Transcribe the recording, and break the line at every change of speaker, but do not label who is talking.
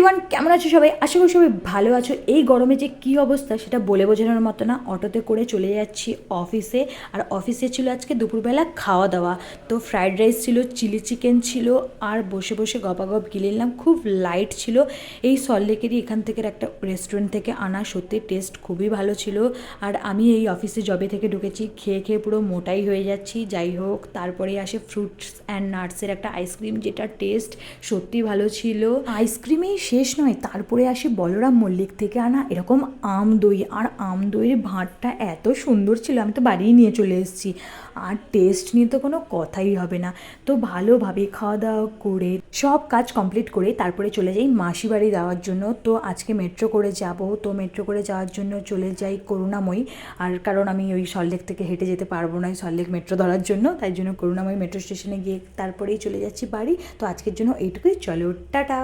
Everyone, কেমন আছো সবাই? আশা করি সবাই ভালো আছো। এই গরমে যে কী অবস্থা সেটা বলে বোঝানোর মতো না। অটোতে করে চলে যাচ্ছি অফিসে। আর অফিসে ছিল আজকে দুপুরবেলা খাওয়া দাওয়া। তো ফ্রাইড রাইস ছিল, চিলি চিকেন ছিল, আর বসে বসে গপাগপ গিলে নিলাম। খুব লাইট ছিল। এই সল্টলেকেরই এখান থেকে একটা রেস্টুরেন্ট থেকে আনা, সত্যি টেস্ট খুবই ভালো ছিল। আর আমি এই অফিসে জবে থেকে ঢুকেছি, খেয়ে খেয়ে পুরো মোটাই হয়ে যাচ্ছি। যাই হোক, তারপরে আসে ফ্রুটস অ্যান্ড নাটসের একটা আইসক্রিম, যেটা টেস্ট সত্যি ভালো ছিল। আইসক্রিমেই শেষ নয়, তারপরে আসে বলরাম মল্লিক থেকে আনা এরকম আম দই। আর আম দইয়ের ভাঁড়টা এত সুন্দর ছিল, আমি তো বাড়িই নিয়ে চলে এসেছি। আর টেস্ট নিয়ে তো কোনো কথাই হবে না। তো ভালোভাবে খাওয়া দাওয়া করে সব কাজ কমপ্লিট করে তারপরে চলে যাই মাসি বাড়ি যাওয়ার জন্য। তো আজকে মেট্রো করে যাব। তো মেট্রো করে যাওয়ার জন্য চলে যাই করুণাময়ী। আর কারণ আমি ওই সল্টলেক থেকে হেঁটে যেতে পারবো না সল্টলেক মেট্রো ধরার জন্য, তাই জন্য করুণাময়ী মেট্রো স্টেশনে গিয়ে তারপরেই চলে যাচ্ছি বাড়ি। তো আজকের জন্য এইটুকুই, চলো টাটা।